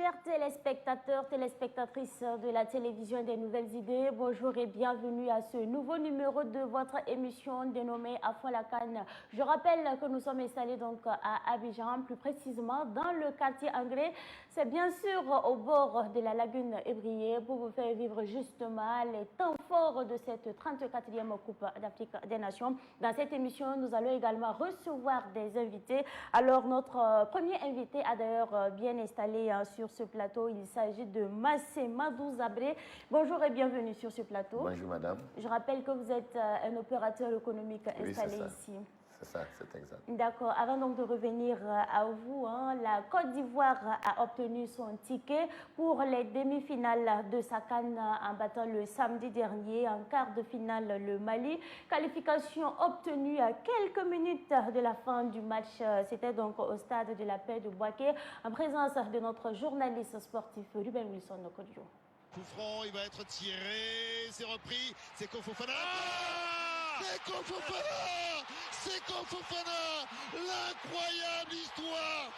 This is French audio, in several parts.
Chers téléspectateurs, téléspectatrices de la télévision des nouvelles idées, bonjour et bienvenue à ce nouveau numéro de votre émission dénommée À fond la canne. Je rappelle que nous sommes installés donc à Abidjan, plus précisément dans le quartier anglais. C'est bien sûr au bord de la lagune Ébrié pour vous faire vivre justement les temps forts de cette 34e Coupe d'Afrique des Nations. Dans cette émission, nous allons également recevoir des invités. Alors notre premier invité a d'ailleurs bien installé sur ce plateau. Il s'agit de Massé Madou Zabré. Bonjour et bienvenue sur ce plateau. Bonjour madame. Je rappelle que vous êtes un opérateur économique installé ici. C'est ça, c'est exact. D'accord. Avant donc de revenir à vous, la Côte d'Ivoire a obtenu son ticket pour les demi-finales de sa CAN en battant le samedi dernier en quart de finale le Mali. Qualification obtenue à quelques minutes de la fin du match. C'était donc au stade de la Paix de Bouaké en présence de notre journaliste sportif Ruben Wilson Okodio. Coup franc, il va être tiré, c'est repris, c'est Ko Fofana. C'est Ko Fofana! C'est Ko Fofana! L'incroyable histoire!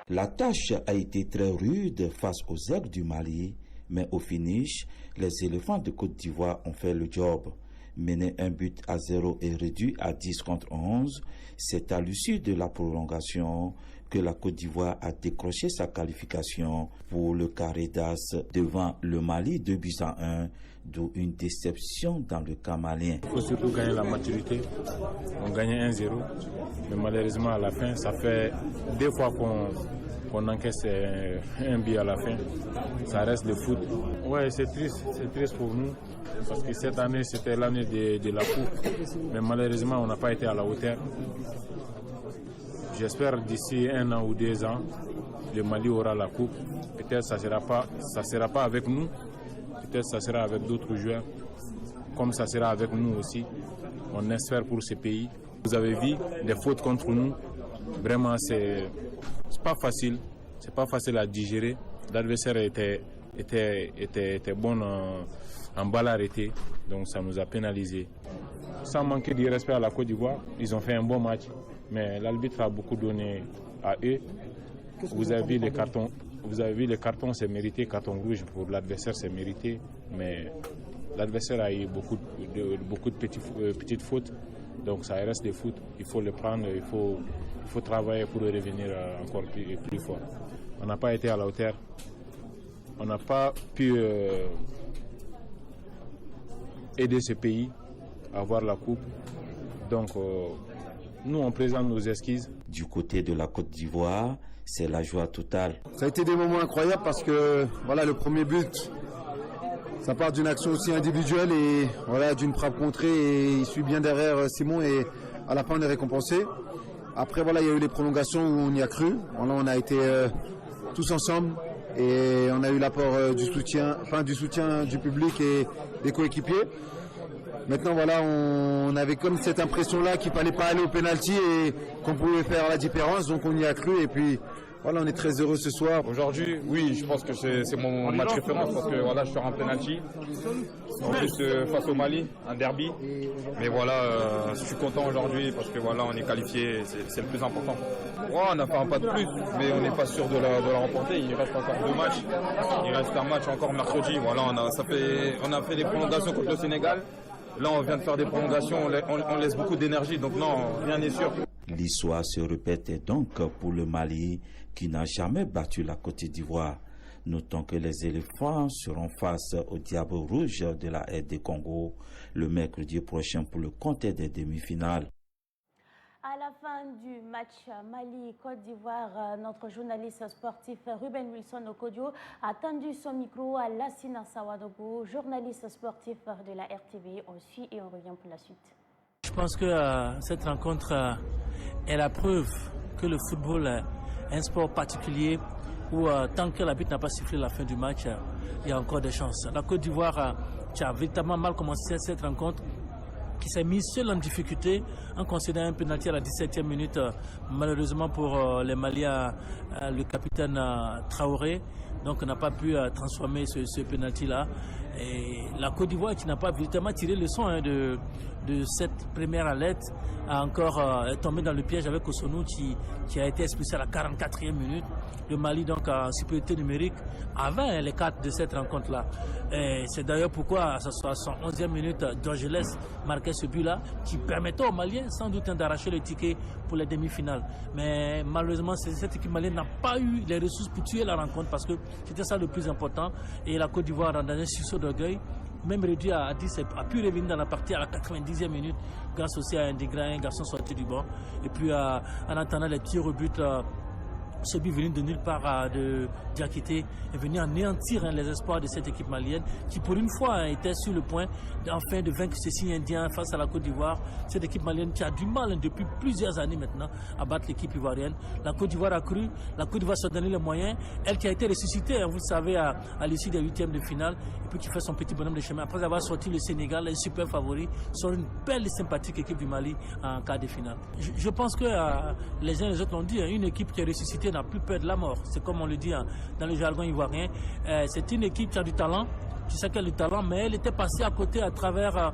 La tâche a été très rude face aux aigles du Mali, mais au finish, les éléphants de Côte d'Ivoire ont fait le job. Mené 1-0 et réduit à 10 contre 11, c'est à l'issue de la prolongation que la Côte d'Ivoire a décroché sa qualification pour le carré d'as devant le Mali 2-1, d'où une déception dans le camp malien. Il faut surtout gagner la maturité. On gagnait 1-0, mais malheureusement à la fin, ça fait 2 fois qu'on encaisse un but à la fin. Ça reste le foot. Ouais, c'est triste pour nous. Parce que cette année, c'était l'année de la coupe. Mais malheureusement, on n'a pas été à la hauteur. J'espère d'ici 1 an ou 2 ans, le Mali aura la coupe. Peut-être ça sera pas avec nous. Peut-être ça sera avec d'autres joueurs. Comme ça sera avec nous aussi. On espère pour ce pays. Vous avez vu des fautes contre nous. Vraiment, c'est pas facile. C'est pas facile à digérer. L'adversaire était bon en balle arrêtée, donc ça nous a pénalisé. Sans manquer de respect à la Côte d'Ivoire, ils ont fait un bon match, mais l'arbitre a beaucoup donné à eux. Vous avez vu les cartons, c'est mérité, carton rouge pour l'adversaire, c'est mérité, mais l'adversaire a eu beaucoup de petites fautes, donc ça reste des foot. Il faut le prendre, il faut travailler pour revenir encore plus fort. On n'a pas été à la hauteur, on n'a pas pu aider ce pays à avoir la coupe. Donc, nous, on présente nos esquisses. Du côté de la Côte d'Ivoire, c'est la joie totale. Ça a été des moments incroyables parce que voilà, le premier but, ça part d'une action aussi individuelle et voilà, d'une frappe contrée et il suit bien derrière Simon et à la fin on est récompensé. Après voilà, il y a eu les prolongations où on y a cru. Voilà, on a été tous ensemble et on a eu l'apport du soutien du public et des coéquipiers. Maintenant voilà, on avait comme cette impression-là qu'il fallait pas aller au penalty et qu'on pouvait faire la différence, donc on y a cru et puis voilà, on est très heureux ce soir. Aujourd'hui, oui, je pense que c'est mon match référence parce que voilà, je suis en penalty. En plus face au Mali, un derby. Mais voilà, je suis content aujourd'hui parce que voilà, on est qualifié, c'est le plus important. Ouais, on a fait un pas de plus, mais on n'est pas sûr de la remporter. Il reste encore 2 matchs. Il reste un match encore mercredi. Voilà, on a fait des prolongations contre le Sénégal. Là, on vient de faire des prolongations, on laisse beaucoup d'énergie, donc non, rien n'est sûr. L'histoire se répète donc pour le Mali qui n'a jamais battu la Côte d'Ivoire. Notons que les éléphants seront face au Diable Rouge de la RD Congo le mercredi prochain pour le compte des demi-finales. À la fin du match Mali-Côte d'Ivoire, notre journaliste sportif Ruben Wilson Okodio a tendu son micro à Lassina Sawadogo, journaliste sportif de la RTV. On suit et on revient pour la suite. Je pense que cette rencontre est la preuve que le football est un sport particulier où tant que l'arbitre n'a pas sifflé la fin du match, il y a encore des chances. La Côte d'Ivoire a véritablement mal commencé cette rencontre, qui s'est mise seule en difficulté en concédant un pénalty à la 17e minute. Malheureusement pour les Maliens, le capitaine Traoré donc n'a pas pu transformer ce pénalty-là. Et la Côte d'Ivoire qui n'a pas véritablement tiré le son de de cette première alerte a encore tombé dans le piège avec Cotonou qui a été expulsé à la 44e minute. Le Mali, donc, en supériorité numérique, avait les cartes de cette rencontre-là. C'est d'ailleurs pourquoi, à sa 11e minute, d'Angeles marquait ce but-là, qui permettait aux Maliens, sans doute, d'arracher le ticket pour les demi-finales. Mais malheureusement, cette équipe malienne n'a pas eu les ressources pour tuer la rencontre, parce que c'était ça le plus important. Et la Côte d'Ivoire, dans un sursaut d'orgueil, même réduit à 10, a pu revenir dans la partie à la 90e minute, grâce aussi à un garçon sorti du banc. Et puis, en attendant les tirs au but, ce but venu de nulle part de Diakité est venu anéantir les espoirs de cette équipe malienne qui pour une fois était sur le point enfin de vaincre ces signes indiens face à la Côte d'Ivoire. Cette équipe malienne qui a du mal depuis plusieurs années maintenant à battre l'équipe ivoirienne. La Côte d'Ivoire a cru, la Côte d'Ivoire s'est donné les moyens, elle qui a été ressuscitée, vous le savez, à l'issue des huitièmes de finale, et puis qui fait son petit bonhomme de chemin après avoir sorti le Sénégal, un super favori, sur une belle et sympathique équipe du Mali en quart de finale. Je pense que les uns et les autres l'ont dit, une équipe qui est ressuscitée n'a plus peur de la mort. C'est comme on le dit dans le jargon ivoirien. C'est une équipe qui a du talent, qui sait qu'elle a du talent, mais elle était passée à côté à travers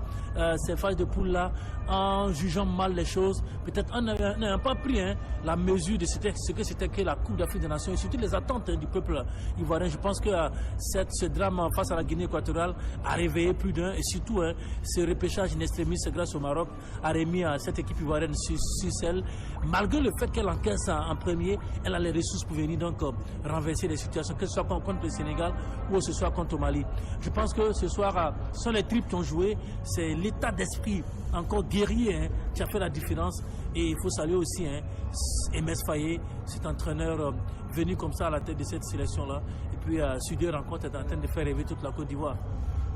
ces phases de poule-là en jugeant mal les choses. Peut-être en n'ayant pas pris la mesure de ce que c'était que la Coupe d'Afrique des Nations et surtout les attentes du peuple ivoirien. Je pense que ce drame face à la Guinée équatoriale a réveillé plus d'un et surtout ce repêchage in extremis grâce au Maroc a remis cette équipe ivoirienne sur selle. Malgré le fait qu'elle encaisse en premier, elle a les ressources pour venir donc renverser les situations, que ce soit contre le Sénégal ou que ce soit contre le Mali. Je pense que ce soir, ce sont les tripes qui ont joué, c'est l'état d'esprit encore guerrier qui a fait la différence. Et il faut saluer aussi Aimé Faye, cet entraîneur venu comme ça à la tête de cette sélection-là. Et puis, sur 2 rencontres, est en train de faire rêver toute la Côte d'Ivoire.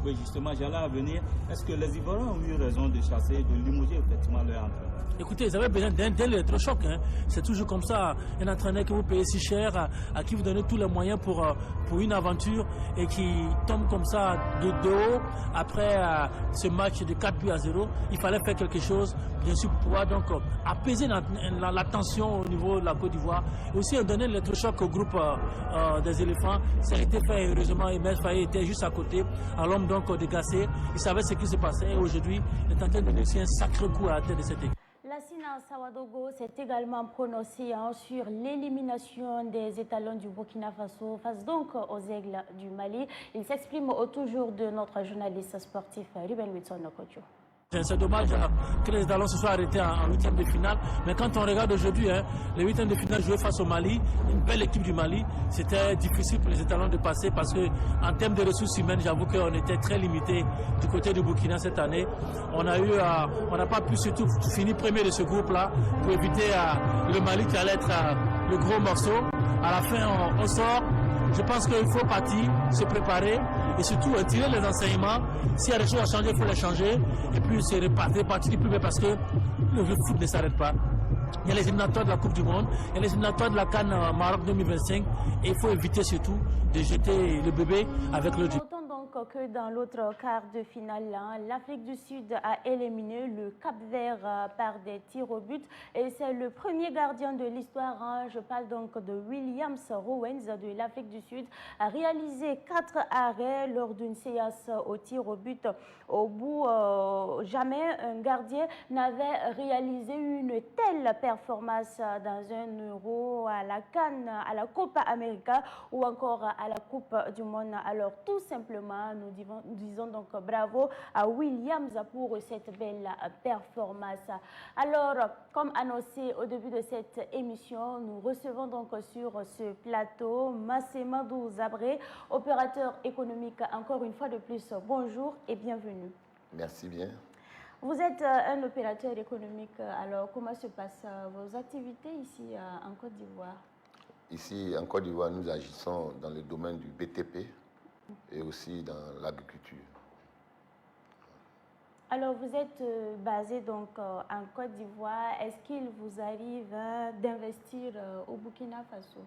Oui, justement, j'allais venir. Est-ce que les Ivoiriens ont eu raison de chasser, de limoger effectivement leur entraîneur? Écoutez, ils avaient besoin d'un électrochoc. C'est toujours comme ça. Un entraîneur que vous payez si cher, à qui vous donnez tous les moyens pour une aventure et qui tombe comme ça de haut après ce match de 4-0. Il fallait faire quelque chose, bien sûr, pour pouvoir donc apaiser la tension au niveau de la Côte d'Ivoire et aussi donner l'électrochoc au groupe des éléphants. Ça a été fait heureusement. Emel Faye était juste à côté, à l'homme donc de Gassé. Il savait ce qui se passait et aujourd'hui, il est en train de réussir un sacré coup à la tête de cette équipe. Lassina Sawadogo s'est également prononcé sur l'élimination des étalons du Burkina Faso face donc aux Aigles du Mali. Il s'exprime au toujours de notre journaliste sportif Ruben Wilson Okocho. C'est dommage que les étalons se soient arrêtés en huitième de finale. Mais quand on regarde aujourd'hui, les huitièmes de finale joués face au Mali, une belle équipe du Mali, c'était difficile pour les étalons de passer parce qu'en termes de ressources humaines, j'avoue qu'on était très limité du côté du Burkina cette année. On n'a pas pu surtout finir premier de ce groupe-là pour éviter le Mali qui allait être le gros morceau. À la fin, on sort. Je pense qu'il faut partir, se préparer et surtout tirer les enseignements. S'il y a des choses à changer, il faut les changer. Et puis se repartir du plus bas parce que le foot ne s'arrête pas. Il y a les éliminatoires de la Coupe du Monde, il y a les éliminatoires de la CAN Maroc 2025 et il faut éviter surtout de jeter le bébé avec le Dieu. Donc que dans l'autre quart de finale, l'Afrique du Sud a éliminé le Cap-Vert par des tirs au but et c'est le premier gardien de l'histoire, je parle donc de Williams Rowens de l'Afrique du Sud, a réalisé 4 arrêts lors d'une séance au tir au but. Au bout, jamais un gardien n'avait réalisé une telle performance dans un Euro, à la CAN, à la Copa América ou encore à la Coupe du Monde. Alors tout simplement, nous disons donc bravo à Williams pour cette belle performance. Alors, comme annoncé au début de cette émission, nous recevons donc sur ce plateau Massemadou Zabré, opérateur économique. Encore une fois de plus, bonjour et bienvenue. Merci bien. Vous êtes un opérateur économique, alors comment se passent vos activités ici en Côte d'Ivoire? Ici en Côte d'Ivoire, nous agissons dans le domaine du BTP et aussi dans l'agriculture. Alors vous êtes basé donc en Côte d'Ivoire. Est-ce qu'il vous arrive d'investir au Burkina Faso?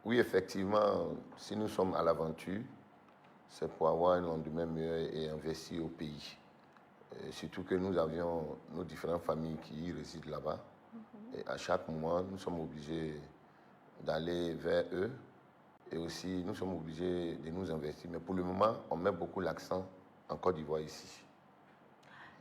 Oui, effectivement, si nous sommes à l'aventure, c'est pour avoir un lendemain meilleur et investir au pays. Et surtout que nous avions nos différentes familles qui y résident là-bas. Et à chaque moment, nous sommes obligés d'aller vers eux. Et aussi, nous sommes obligés de nous investir. Mais pour le moment, on met beaucoup l'accent en Côte d'Ivoire ici.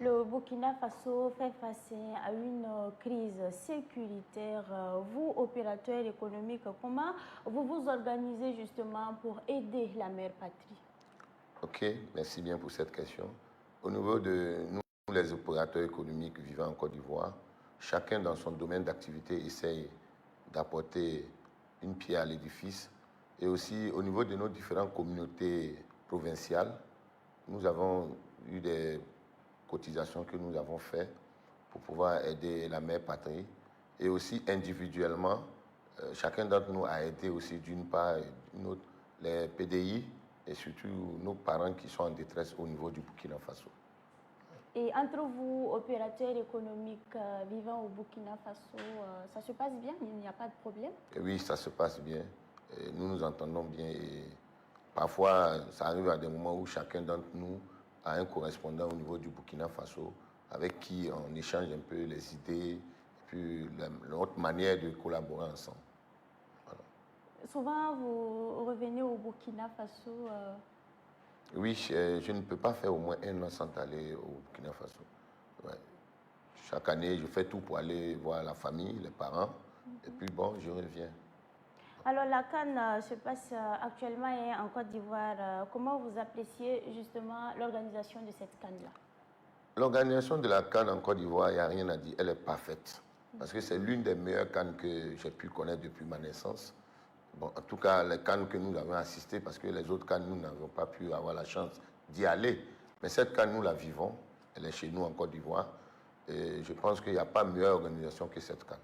Le Burkina Faso fait face à une crise sécuritaire. Vous, opérateurs économiques, comment vous vous organisez justement pour aider la mère patrie? Ok, merci bien pour cette question. Au niveau de nous, les opérateurs économiques vivant en Côte d'Ivoire, chacun dans son domaine d'activité essaye d'apporter une pierre à l'édifice. Et aussi, au niveau de nos différentes communautés provinciales, nous avons eu des cotisations que nous avons faites pour pouvoir aider la mère patrie. Et aussi, individuellement, chacun d'entre nous a aidé aussi d'une part et d'une autre les PDI et surtout nos parents qui sont en détresse au niveau du Burkina Faso. Et entre vous, opérateurs économiques vivant au Burkina Faso, ça se passe bien? Il n'y a pas de problème? Et oui, ça se passe bien. Et nous nous entendons bien. Et parfois, ça arrive à des moments où chacun d'entre nous a un correspondant au niveau du Burkina Faso avec qui on échange un peu les idées et puis notre manière de collaborer ensemble. Voilà. Souvent, vous revenez au Burkina Faso. Oui, je ne peux pas faire au moins un an sans aller au Burkina Faso. Ouais. Chaque année, je fais tout pour aller voir la famille, les parents, et puis bon, je reviens. Alors la CAN se passe actuellement en Côte d'Ivoire. Comment vous appréciez justement l'organisation de cette CAN-là? L'organisation de la CAN en Côte d'Ivoire, il n'y a rien à dire, elle est parfaite. Parce que c'est l'une des meilleures CAN que j'ai pu connaître depuis ma naissance. Bon, en tout cas, les CAN que nous avons assisté, parce que les autres CAN, nous n'avons pas pu avoir la chance d'y aller. Mais cette CAN, nous la vivons. Elle est chez nous en Côte d'Ivoire. Et je pense qu'il n'y a pas meilleure organisation que cette CAN.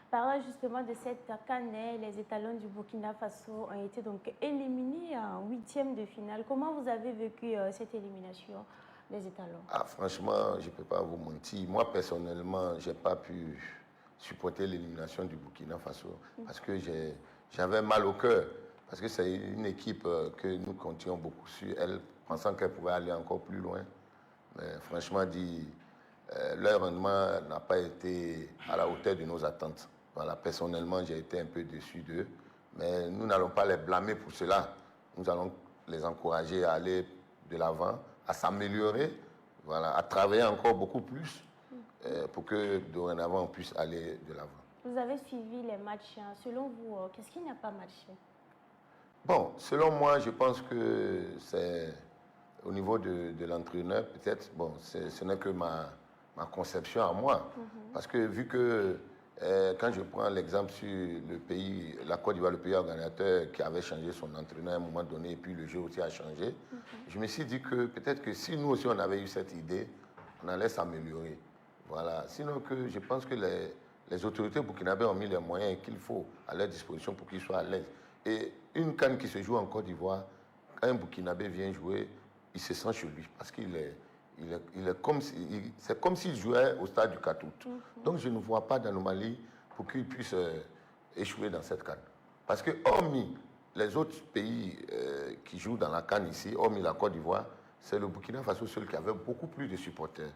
Parlant justement de cette CAN, les étalons du Burkina Faso ont été donc éliminés en 8e de finale. Comment vous avez vécu cette élimination des étalons? Ah, franchement, je ne peux pas vous mentir. Moi, personnellement, je n'ai pas pu supporter l'élimination du Burkina Faso parce que j'avais mal au cœur. Parce que c'est une équipe que nous comptions beaucoup sur elle, pensant qu'elle pouvait aller encore plus loin. Mais franchement dit, leur rendement n'a pas été à la hauteur de nos attentes. Voilà, personnellement, j'ai été un peu déçu d'eux. Mais nous n'allons pas les blâmer pour cela. Nous allons les encourager à aller de l'avant, à s'améliorer, voilà, à travailler encore beaucoup plus pour que dorénavant on puisse aller de l'avant. Vous avez suivi les matchs. Selon vous, qu'est-ce qui n'a pas marché? Bon, selon moi, je pense que c'est au niveau de l'entraîneur, peut-être, bon, ce n'est que ma conception à moi. Parce que vu que quand je prends l'exemple sur le pays, la Côte d'Ivoire, le pays organisateur qui avait changé son entraîneur à un moment donné, et puis le jeu aussi a changé, je me suis dit que peut-être que si nous aussi on avait eu cette idée, on allait s'améliorer. Voilà. Sinon que je pense que les autorités burkinabées ont mis les moyens qu'il faut à leur disposition pour qu'ils soient à l'aise. Et une CAN qui se joue en Côte d'Ivoire, quand un Burkinabé vient jouer, il se sent chez lui parce qu'il est, c'est comme s'il jouait au stade du Katout. Donc je ne vois pas d'anomalie pour qu'il puisse échouer dans cette CAN. Parce que hormis les autres pays qui jouent dans la CAN ici, hormis la Côte d'Ivoire, c'est le Burkina Faso seul qui avait beaucoup plus de supporters.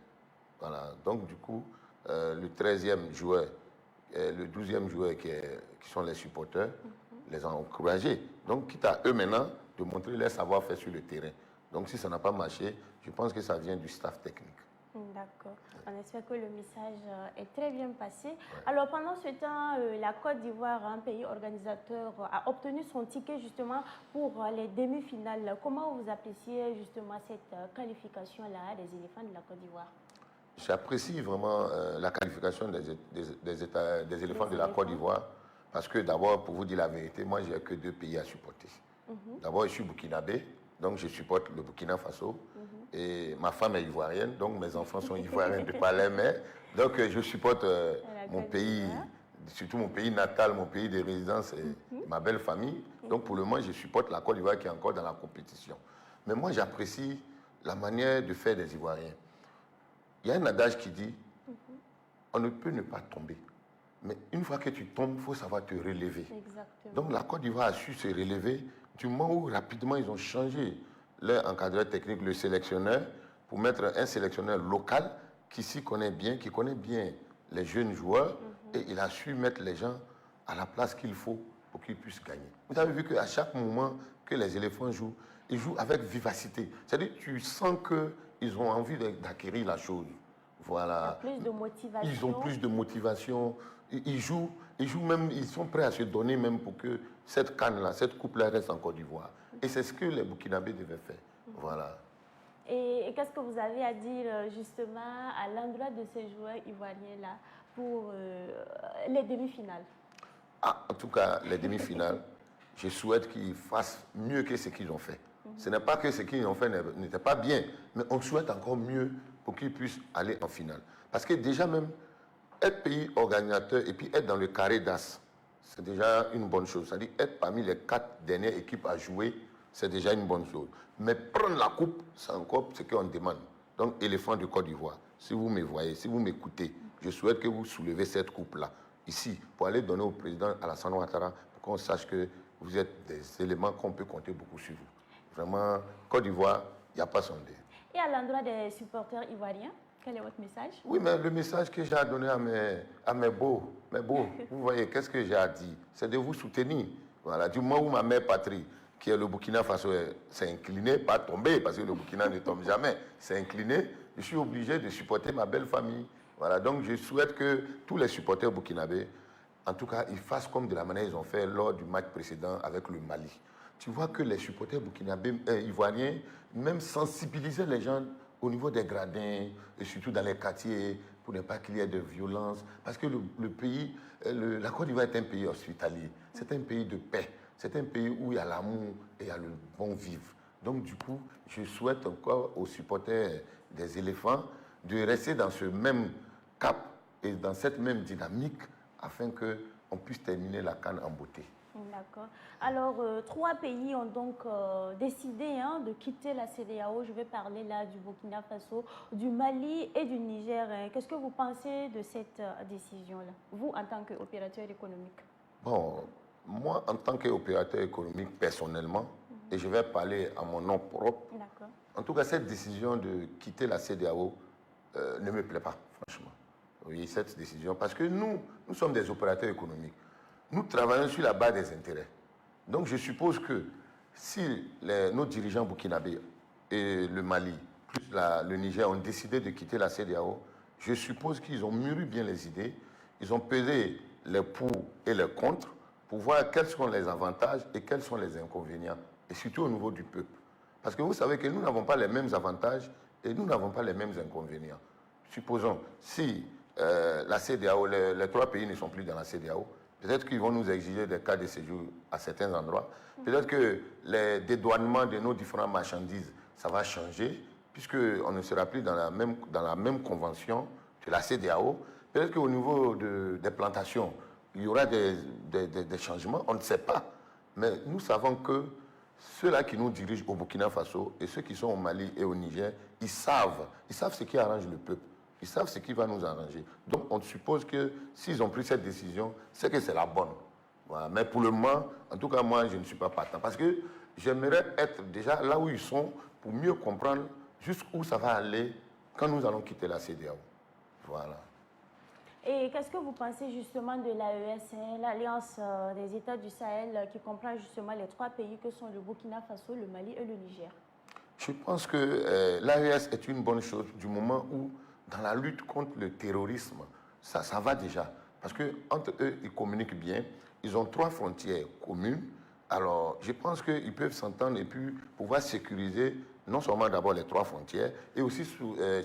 Voilà. Donc du coup, le 13e joueur, le 12e joueur qui sont les supporters, les ont encouragés. Donc quitte à eux maintenant de montrer leur savoir-faire sur le terrain. Donc si ça n'a pas marché, je pense que ça vient du staff technique. D'accord. On espère que le message est très bien passé. Ouais. Alors pendant ce temps, la Côte d'Ivoire, un pays organisateur, a obtenu son ticket justement pour les demi-finales. Comment vous appréciez justement cette qualification-là des éléphants de la Côte d'Ivoire? J'apprécie vraiment la qualification des éléphants de la Côte d'Ivoire parce que d'abord, pour vous dire la vérité, moi, je n'ai que 2 pays à supporter. D'abord, je suis burkinabé, donc je supporte le Burkina Faso. Et ma femme est ivoirienne, donc mes enfants sont ivoiriens de par leur mère. Donc je supporte mon pays, surtout mon pays natal, mon pays de résidence et ma belle famille. Donc pour le moment, je supporte la Côte d'Ivoire qui est encore dans la compétition. Mais moi, j'apprécie la manière de faire des Ivoiriens. Il y a un adage qui dit, on ne peut ne pas tomber. Mais une fois que tu tombes, il faut savoir te relever. Exactement. Donc la Côte d'Ivoire a su se relever du moment où rapidement ils ont changé leur encadreur technique, le sélectionneur, pour mettre un sélectionneur local qui s'y connaît bien, qui connaît bien les jeunes joueurs, et il a su mettre les gens à la place qu'il faut pour qu'ils puissent gagner. Vous avez vu qu'à chaque moment que les éléphants jouent, ils jouent avec vivacité. C'est-à-dire tu sens qu'ils ont envie d'acquérir la chose. Voilà. Il y a plus de motivation. Ils ont plus de motivation. Ils jouent même, ils sont prêts à se donner même pour que cette canne-là, cette coupe-là reste en Côte d'Ivoire. Et c'est ce que les Burkinabés devaient faire. Voilà. Et qu'est-ce que vous avez à dire justement à l'endroit de ces joueurs ivoiriens-là pour les demi-finales? En tout cas, les demi-finales, je souhaite qu'ils fassent mieux que ce qu'ils ont fait. Ce n'est pas que ce qu'ils ont fait n'était pas bien, mais on souhaite encore mieux pour qu'ils puissent aller en finale. Parce que déjà même, être pays organisateur et puis être dans le carré d'as, c'est déjà une bonne chose. C'est-à-dire être parmi les 4 dernières équipes à jouer, c'est déjà une bonne chose. Mais prendre la coupe, c'est encore ce qu'on demande. Donc, éléphant de Côte d'Ivoire, si vous me voyez, si vous m'écoutez, je souhaite que vous soulevez cette coupe-là, ici, pour aller donner au président Alassane Ouattara, pour qu'on sache que vous êtes des éléments qu'on peut compter beaucoup sur vous. Vraiment, Côte d'Ivoire, il n'y a pas sondé. Et à l'endroit des supporters ivoiriens, quel est votre message? Oui, mais le message que j'ai à donner à mes beaux, vous voyez, qu'est-ce que j'ai à dire? C'est de vous soutenir. Voilà, du moment où ma mère patrie, qui est le Burkina Faso, s'est inclinée, pas tombée, parce que le Burkina ne tombe jamais, s'est incliné, je suis obligé de supporter ma belle famille. Voilà, donc je souhaite que tous les supporters burkinabés, en tout cas, ils fassent comme de la manière qu'ils ont fait lors du match précédent avec le Mali. Tu vois que les supporters burkinabés, ivoiriens, même sensibilisaient les gens au niveau des gradins, et surtout dans les quartiers, pour ne pas qu'il y ait de violence. Parce que le pays, la Côte d'Ivoire est un pays hospitalier, c'est un pays de paix, c'est un pays où il y a l'amour et il y a le bon vivre. Donc du coup, je souhaite encore aux supporters des éléphants de rester dans ce même cap et dans cette même dynamique afin qu'on puisse terminer la CAN en beauté. D'accord. Alors, 3 pays ont donc décidé de quitter la CEDEAO. Je vais parler là du Burkina Faso, du Mali et du Niger. Qu'est-ce que vous pensez de cette décision-là, vous en tant qu'opérateur économique? Bon, moi en tant qu'opérateur économique personnellement, et je vais parler à mon nom propre, en tout cas cette décision de quitter la CEDEAO ne me plaît pas, franchement. Oui, cette décision, parce que nous sommes des opérateurs économiques. Nous travaillons sur la base des intérêts. Donc je suppose que si nos dirigeants burkinabés et le Mali, plus le Niger, ont décidé de quitter la CEDEAO, je suppose qu'ils ont mûri bien les idées, ils ont pesé les pour et les contre pour voir quels sont les avantages et quels sont les inconvénients, et surtout au niveau du peuple. Parce que vous savez que nous n'avons pas les mêmes avantages et nous n'avons pas les mêmes inconvénients. Supposons, si la CEDEAO, les 3 pays ne sont plus dans la CEDEAO, peut-être qu'ils vont nous exiger des cas de séjour à certains endroits. Peut-être que les dédouanements de nos différentes marchandises, ça va changer, puisqu'on ne sera plus dans la même convention de la CEDEAO. Peut-être qu'au niveau des plantations, il y aura des changements, on ne sait pas. Mais nous savons que ceux-là qui nous dirigent au Burkina Faso et ceux qui sont au Mali et au Niger, ils savent ce qui arrange le peuple. Ils savent ce qui va nous arranger. Donc, on suppose que s'ils ont pris cette décision, c'est que c'est la bonne. Voilà. Mais pour le moment, en tout cas, moi, je ne suis pas partant. Parce que j'aimerais être déjà là où ils sont pour mieux comprendre jusqu'où ça va aller quand nous allons quitter la CEDEAO. Voilà. Et qu'est-ce que vous pensez justement de l'AES, l'Alliance des États du Sahel, qui comprend justement les 3 pays que sont le Burkina Faso, le Mali et le Niger? Je pense que l'AES est une bonne chose du moment où dans la lutte contre le terrorisme, ça va déjà. Parce qu'entre eux, ils communiquent bien. Ils ont 3 frontières communes. Alors, je pense qu'ils peuvent s'entendre et puis pouvoir sécuriser non seulement d'abord les 3 frontières, et aussi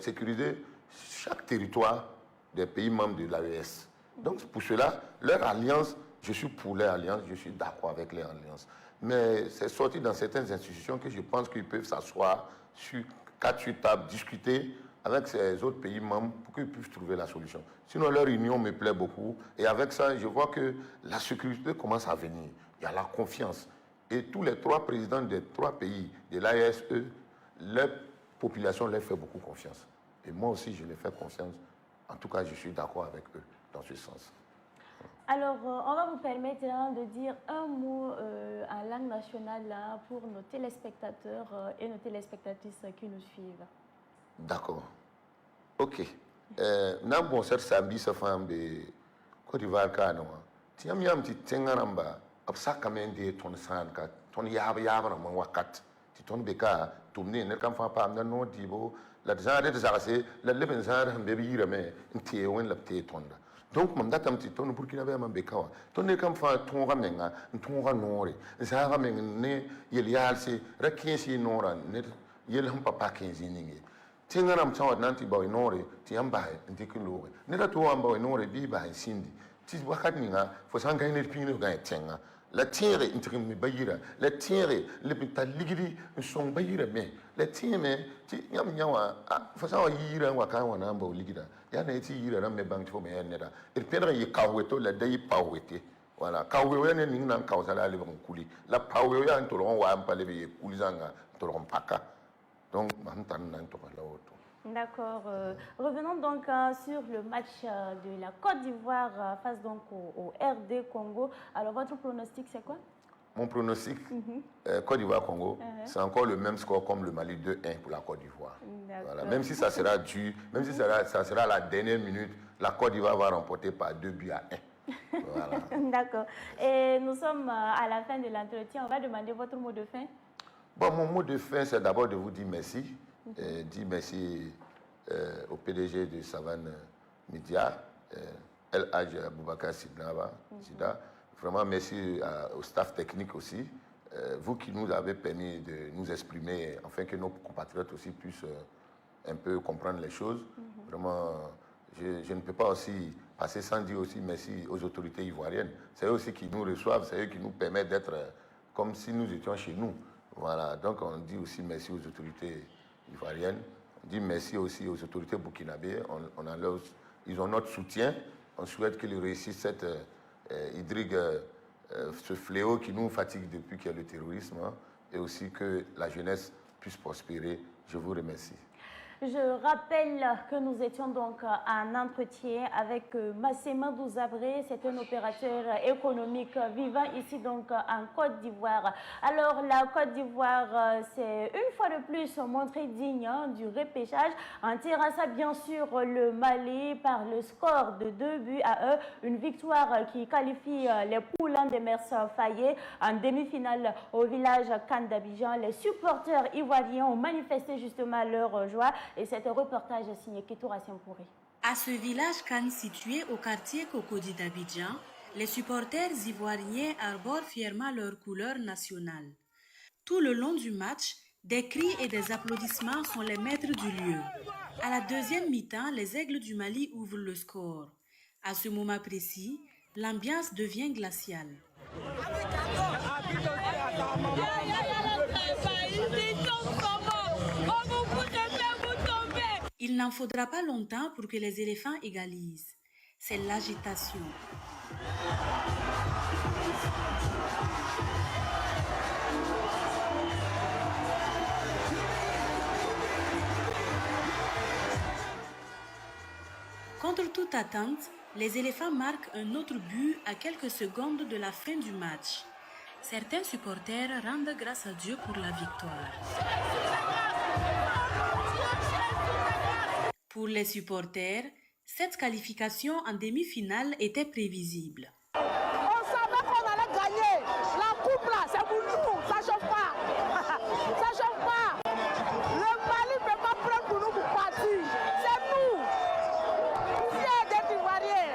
sécuriser chaque territoire des pays membres de l'AES. Donc, pour cela, leur alliance, je suis pour leur alliance, je suis d'accord avec leur alliance. Mais c'est sorti dans certaines institutions que je pense qu'ils peuvent s'asseoir sur 4 tables, discuter avec ces autres pays membres pour qu'ils puissent trouver la solution. Sinon, leur union me plaît beaucoup. Et avec ça, je vois que la sécurité commence à venir. Il y a la confiance. Et tous les 3 présidents des 3 pays de l'AES, leur population leur fait beaucoup confiance. Et moi aussi, je les fais confiance. En tout cas, je suis d'accord avec eux dans ce sens. Alors, on va vous permettre de dire un mot en langue nationale pour nos téléspectateurs et nos téléspectatrices qui nous suivent. D'accord. Ok. N'a bon ser sambi sa femme de Côte d'Ivoire kana wa. Tiam ti tengaramba absa kamende ton san ka ton yaba na man wakat. ti ton be ka tumne ne kam fa pa na no dibo la zare de zarase la leben zare hambe bi yirame ntie wen la te tonda donc mam datam ti ton Burkina be mam be kawa ton ne kam fa ton ga menga ton ga nore za ga men ne yel yalsi rakin si nora ne yel hum papa 15 ningi tingaram chawa nanti bawe nore ti amba ndikilo ne da to amba nore bi ba sindi ti wakat ninga fo sanga ne pino ga tenga la tiere intrim mi bayira la tiere le bita ligiri son bayira me la tieme ti nyam nyawa fo sawa yira wa kan wa namba ligida ya na ti yira ram me bang fo me neda il pedra yi kaweto la dai pawete voilà kawe ne ning nan kawsa la le bon kuli la pawe ya ntolon wa ampale be kuli zanga tolon paka donc man tan nan to la auto. D'accord. Revenons donc sur le match de la Côte d'Ivoire face donc au RD Congo. Alors, votre pronostic, c'est quoi? Mon pronostic, Côte d'Ivoire-Congo, c'est encore le même score comme le Mali 2-1 pour la Côte d'Ivoire. Voilà. Même si ça sera dur, même si ça sera à la dernière minute, la Côte d'Ivoire va remporter par 2-1. Voilà. D'accord. Et nous sommes à la fin de l'entretien. On va demander votre mot de fin. Bon, mon mot de fin, c'est d'abord de vous dire merci. Dis merci au PDG de Savane Media, El Hadj Aboubakar Sida. Vraiment merci au staff technique aussi. Vous qui nous avez permis de nous exprimer, afin que nos compatriotes aussi puissent un peu comprendre les choses. Vraiment, je ne peux pas aussi passer sans dire aussi merci aux autorités ivoiriennes. C'est eux aussi qui nous reçoivent, c'est eux qui nous permettent d'être comme si nous étions chez nous. Voilà, donc on dit aussi merci aux autorités ivoirienne. On dit merci aussi aux autorités burkinabées. Ils ont notre soutien. On souhaite qu'ils réussissent cette ce fléau qui nous fatigue depuis qu'il y a le terrorisme, hein, et aussi que la jeunesse puisse prospérer. Je vous remercie. Je rappelle que nous étions donc en entretien avec Massema Douzabré, c'est un opérateur économique vivant ici donc en Côte d'Ivoire. Alors la Côte d'Ivoire, c'est une fois de plus montré digne du repêchage en tirant ça bien sûr le Mali par le score de 2-1, une victoire qui qualifie les poulains des Mers Fayet en demi-finale au village Khan d'Abidjan. Les supporters ivoiriens ont manifesté justement leur joie. Et c'est un reportage signé Ketoura Sempouré. À ce village Khan situé au quartier Cocody d'Abidjan, les supporters ivoiriens arborent fièrement leur couleur nationale. Tout le long du match, des cris et des applaudissements sont les maîtres du lieu. À la deuxième mi-temps, les Aigles du Mali ouvrent le score. À ce moment précis, l'ambiance devient glaciale. Il n'en faudra pas longtemps pour que les éléphants égalisent. C'est l'agitation. Contre toute attente, les éléphants marquent un autre but à quelques secondes de la fin du match. Certains supporters rendent grâce à Dieu pour la victoire. Pour les supporters, cette qualification en demi-finale était prévisible. On savait qu'on allait gagner. La coupe là, c'est pour nous. Ça ne chauffe pas. Ça ne chauffe pas. Le Mali ne peut pas prendre pour nous pour partir. C'est nous. Fiers d'être Ivoiriens.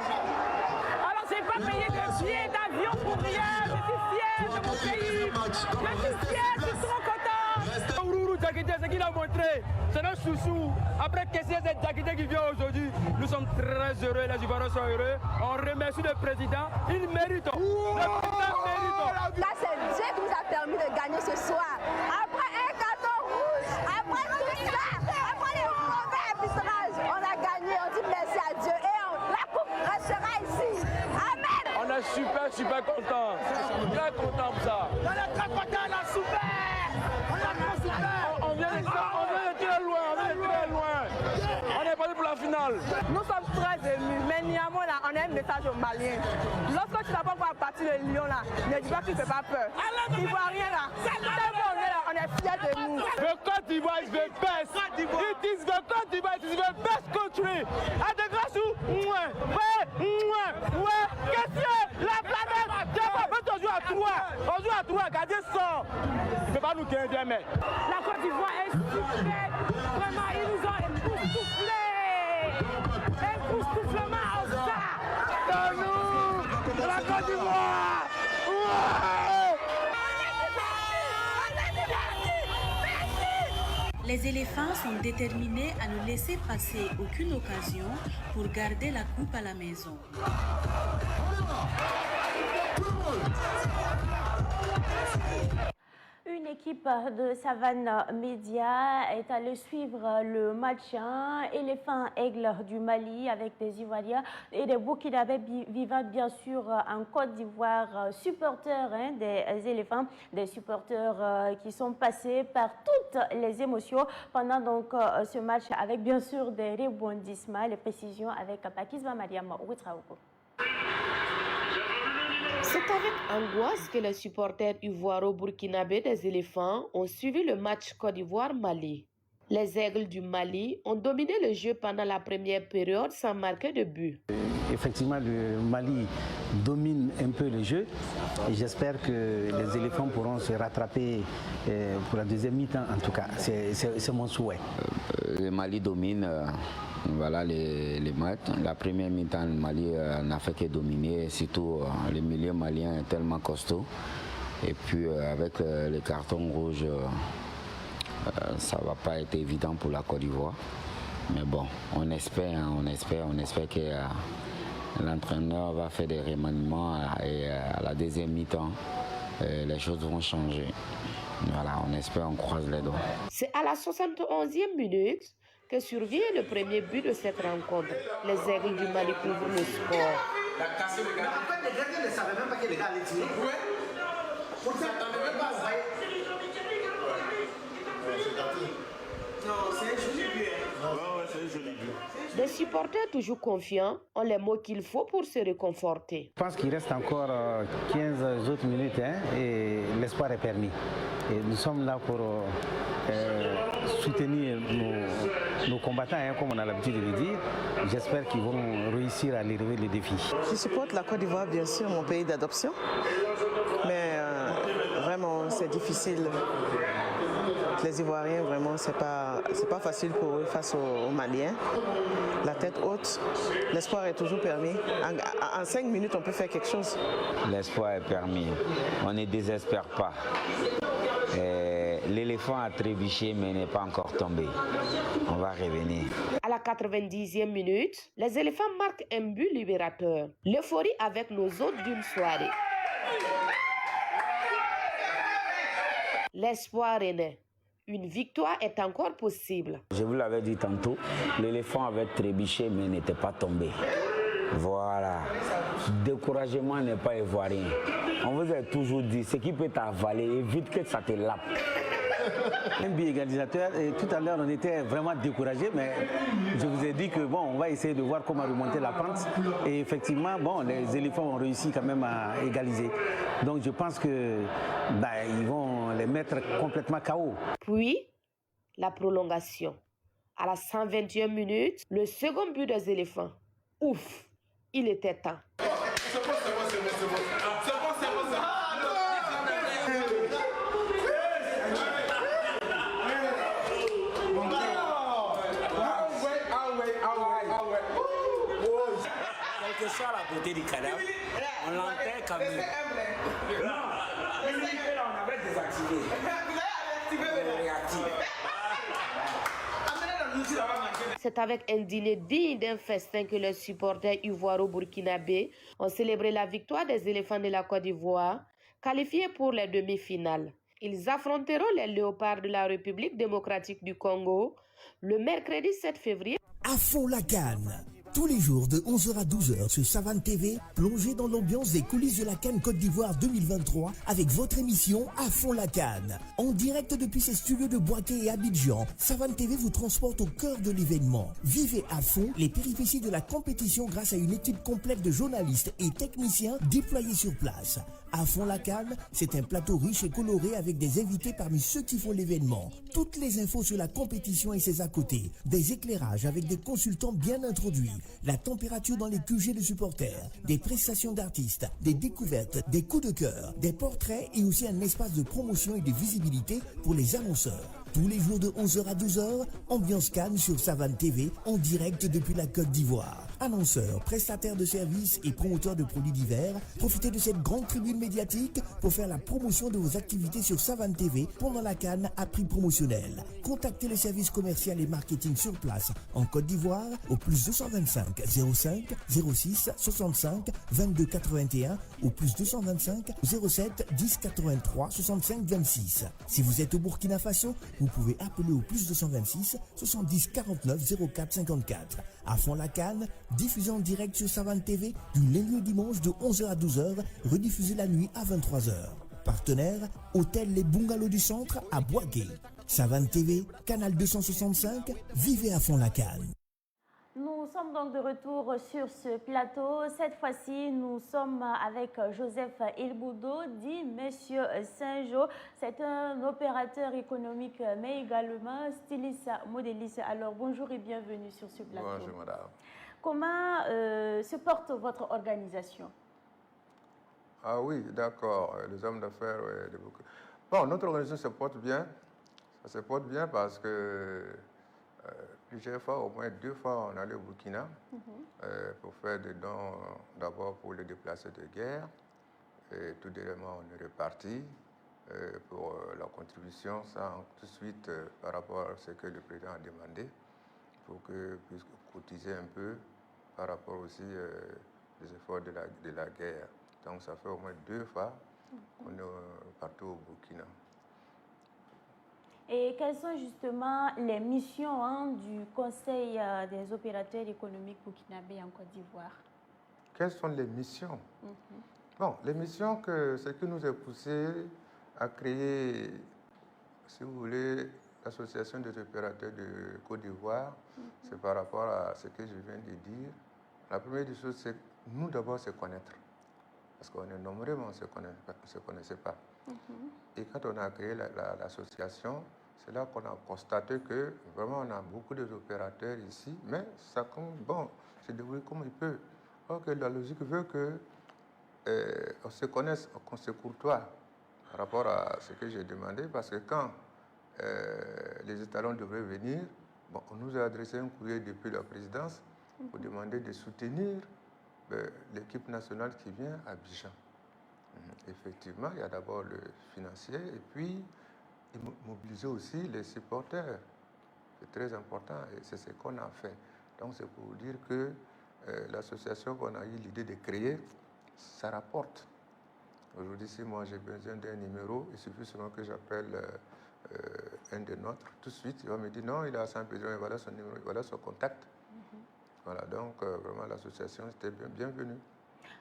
Alors, je n'ai pas payé de billets d'avion pour rien. Je suis fier de mon pays. Je suis fier, je suis trop content. Ourourou Diakité, ce qu'il a montré, c'est notre chouchou. Après que c'est cette Diakité qui vient aujourd'hui, nous sommes très heureux, les Ivoiriens sont heureux. On remercie le président, il mérite. Le président mérite. Là, c'est Dieu qui nous a permis de gagner ce soir. Après un carton rouge, après tout ça, après les mauvais arbitrages, on a gagné, on dit merci à Dieu et la coupe restera ici. Amen. On est super content. Bien content pour ça. On est très content, on a souffert. On a trop souffert. On vient de très loin, On est parti pour la finale. Nous sommes très émus, mais néanmoins, là, on a un message aux Maliens. Lorsque tu n'as pas voir partir le lion, là, ne dis pas que tu ne fais pas peur. Ivoirien, là, on est fiers de nous. The Côte d'Ivoire is the best. It is the Côte d'Ivoire, it is the best country. À de grâce où, question, la planète, on joue à 3, gardien sort. Il ne peut pas nous gagner, mais la Côte d'Ivoire est super. Vraiment, ils nous ont époustouflés. Époustouflement en ça. Dans nous, la Côte d'Ivoire. Les éléphants sont déterminés à ne laisser passer aucune occasion pour garder la coupe à la maison. Une équipe de Savane Média est allée suivre le match éléphant aigle du Mali avec des Ivoiriens et des Burkinabés vivant bien sûr en Côte d'Ivoire, supporters des éléphants, des supporters qui sont passés par toutes les émotions pendant donc ce match avec bien sûr des rebondissements, les précisions avec Pakisma Mariam Ouetraogo. C'est avec angoisse que les supporters ivoiro-burkinabés des éléphants ont suivi le match Côte d'Ivoire-Mali. Les Aigles du Mali ont dominé le jeu pendant la première période sans marquer de but. Effectivement, le Mali domine un peu le jeu et j'espère que les éléphants pourront se rattraper pour la deuxième mi-temps en tout cas. C'est mon souhait. Le Mali domine. Voilà les matchs. La première mi-temps, le Mali n'a fait que dominer, surtout le milieu malien est tellement costaud. Et puis avec les cartons rouges, ça ne va pas être évident pour la Côte d'Ivoire. Mais bon, on espère que l'entraîneur va faire des remaniements et à la deuxième mi-temps, les choses vont changer. Voilà, on espère, on croise les doigts. C'est à la 71e minute que survient le premier but de cette rencontre. Les Aigles du Mali couvrent le score. Les gardiens ne savaient même pas que les gars allaient tirer. Pourtant, même pas envoyé. Non, c'est un joli but. Ouais, c'est un joli but. Des supporters toujours confiants ont les mots qu'il faut pour se réconforter. Je pense qu'il reste encore 15 autres minutes et l'espoir est permis. Et nous sommes là pour soutenir nos combattants, comme on a l'habitude de le dire. J'espère qu'ils vont réussir à relever les défis. Je supporte la Côte d'Ivoire, bien sûr, mon pays d'adoption. Mais vraiment, c'est difficile. Les Ivoiriens, vraiment, c'est pas facile pour eux face aux Maliens. La tête haute, l'espoir est toujours permis. En 5 minutes, on peut faire quelque chose. L'espoir est permis. On ne désespère pas. L'éléphant a trébuché mais n'est pas encore tombé. On va revenir. À la 90e minute, les éléphants marquent un but libérateur. L'euphorie avec nos hôtes d'une soirée. L'espoir est né. Une victoire est encore possible. Je vous l'avais dit tantôt, l'éléphant avait trébuché mais n'était pas tombé. Voilà. Découragement n'est pas ivoirien. On vous a toujours dit, ce qui peut t'avaler, évite que ça te lappe. Un but égalisateur, et tout à l'heure on était vraiment découragés, mais je vous ai dit que bon, on va essayer de voir comment remonter la pente. Et effectivement, bon, les éléphants ont réussi quand même à égaliser. Donc je pense que ils vont les mettre complètement KO. Puis, la prolongation. À la 121e minute, le second but des éléphants. Ouf, il était temps. Quelle que soit la beauté du cadavre, on l'enterre quand même. Non, on avait désactivé. C'est avec un dîner digne d'un festin que les supporters ivoiro-burkinabés ont célébré la victoire des éléphants de la Côte d'Ivoire, qualifiés pour les demi-finales. Ils affronteront les léopards de la République démocratique du Congo le mercredi 7 février. À fond la CAN. Tous les jours de 11h à 12h sur Savane TV, plongez dans l'ambiance des coulisses de la CAN Côte d'Ivoire 2023 avec votre émission À fond la CAN. En direct depuis ses studios de Boaké et Abidjan, Savane TV vous transporte au cœur de l'événement. Vivez à fond les péripéties de la compétition grâce à une équipe complète de journalistes et techniciens déployés sur place. À fond la CAN, c'est un plateau riche et coloré avec des invités parmi ceux qui font l'événement. Toutes les infos sur la compétition et ses à côté, des éclairages avec des consultants bien introduits, la température dans les QG de supporters, des prestations d'artistes, des découvertes, des coups de cœur, des portraits et aussi un espace de promotion et de visibilité pour les annonceurs. Tous les jours de 11h à 12h, Ambiance Cannes sur Savane TV en direct depuis la Côte d'Ivoire. Annonceurs, prestataires de services et promoteurs de produits divers, profitez de cette grande tribune médiatique pour faire la promotion de vos activités sur Savane TV pendant la Cannes à prix promotionnel. Contactez le service commercial et marketing sur place en Côte d'Ivoire au plus 225 05 06 65 22 81 au plus 225 07 10 83 65 26. Si vous êtes au Burkina Faso, vous pouvez appeler au plus 226 70 49 04 54. À fond la Cannes, diffusé en direct sur Savane TV du lundi au dimanche de 11h à 12h, rediffusé la nuit à 23h. Partenaire, Hôtel Les Bungalows du Centre à Boaké. Savane TV, Canal 265, vivez à fond la Cannes. Nous sommes donc de retour sur ce plateau. Cette fois-ci, nous sommes avec Joseph Ilboudo, dit Monsieur Saint-Jo. C'est un opérateur économique, mais également styliste, modéliste. Alors, bonjour et bienvenue sur ce plateau. Bonjour, madame. Comment se porte votre organisation? Ah oui, d'accord. Les hommes d'affaires, oui. Bon, notre organisation se porte bien. Ça se porte bien parce que plusieurs fois, au moins 2 fois, on allait au Burkina pour faire des dons d'abord pour les déplacés de guerre. Et tout dernièrement, on est reparti pour la contribution, ça tout de suite par rapport à ce que le président a demandé, pour que puisse cotiser un peu par rapport aussi aux efforts de la guerre. Donc ça fait au moins 2 fois qu'on est partout au Burkina. Et quelles sont justement les missions du Conseil des opérateurs économiques burkinabés en Côte d'Ivoire? Quelles sont les missions? Bon, les missions, ce qui nous a poussé à créer, si vous voulez, l'association des opérateurs de Côte d'Ivoire, c'est par rapport à ce que je viens de dire. La première des choses, c'est nous d'abord se connaître. Parce qu'on est nombreux, mais on ne se connaissait pas. Et quand on a créé l'association, c'est là qu'on a constaté que vraiment on a beaucoup d'opérateurs ici, mais ça compte, bon, c'est déroulé comme il peut. Or que la logique veut qu'on se connaisse, qu'on se courtoie par rapport à ce que j'ai demandé, parce que quand les étalons devraient venir, bon, on nous a adressé un courrier depuis la présidence pour demander de soutenir l'équipe nationale qui vient à Abidjan. Effectivement, il y a d'abord le financier et puis mobiliser aussi les supporters. C'est très important et c'est ce qu'on a fait. Donc c'est pour dire que l'association qu'on a eu l'idée de créer, ça rapporte. Aujourd'hui, si moi j'ai besoin d'un numéro, il suffit seulement que j'appelle un des nôtres. Tout de suite, il va me dire non, il a Saint-Pédron, voilà son numéro, voilà son contact. Voilà, donc vraiment l'association, c'était bienvenue.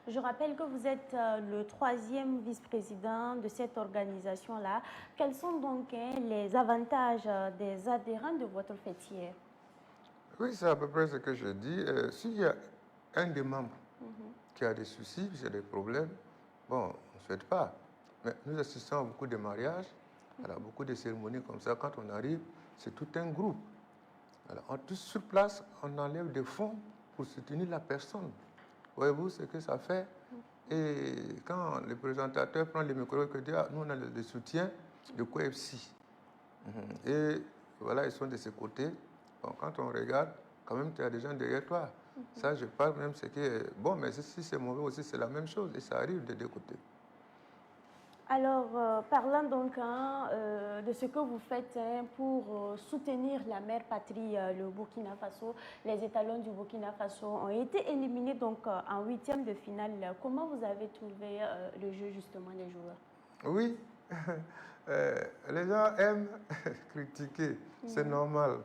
Je rappelle que vous êtes le 3e vice-président de cette organisation-là. Quels sont donc les avantages des adhérents de votre fêtière? Oui, c'est à peu près ce que je dis. S'il y a un des membres qui a des soucis, qui a des problèmes, bon, on ne souhaite pas. Mais nous assistons à beaucoup de mariages, alors beaucoup de cérémonies comme ça. Quand on arrive, c'est tout un groupe. Alors, tous sur place, on enlève des fonds pour soutenir la personne. Voyez-vous ce que ça fait? Et quand le présentateur prend le micro et dit ah, nous on a le soutien de COEFSI. Et voilà, ils sont de ce côté. Bon, quand on regarde, quand même, tu as des gens derrière toi. Ça, je parle même ce qui est bon, mais si c'est mauvais aussi, c'est la même chose. Et ça arrive des 2 côtés. Alors, parlant donc de ce que vous faites pour soutenir la mère patrie, le Burkina Faso, les étalons du Burkina Faso ont été éliminés donc en 8e de finale. Comment vous avez trouvé le jeu justement des joueurs? Oui, les gens aiment critiquer, c'est normal.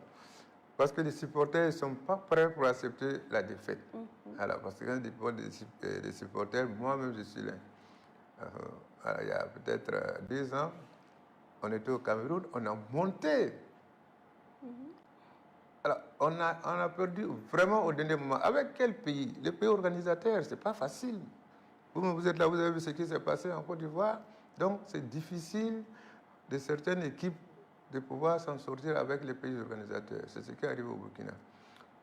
Parce que les supporters ne sont pas prêts pour accepter la défaite. Alors, parce que quand des supporters, moi-même je suis là. Il y a peut-être 2 ans, on était au Cameroun, on a monté. Alors, on a perdu vraiment au dernier moment. Avec quel pays? Les pays organisateurs, ce n'est pas facile. Vous êtes là, vous avez vu ce qui s'est passé en Côte d'Ivoire. Donc, c'est difficile de certaines équipes de pouvoir s'en sortir avec les pays organisateurs. C'est ce qui arrive au Burkina.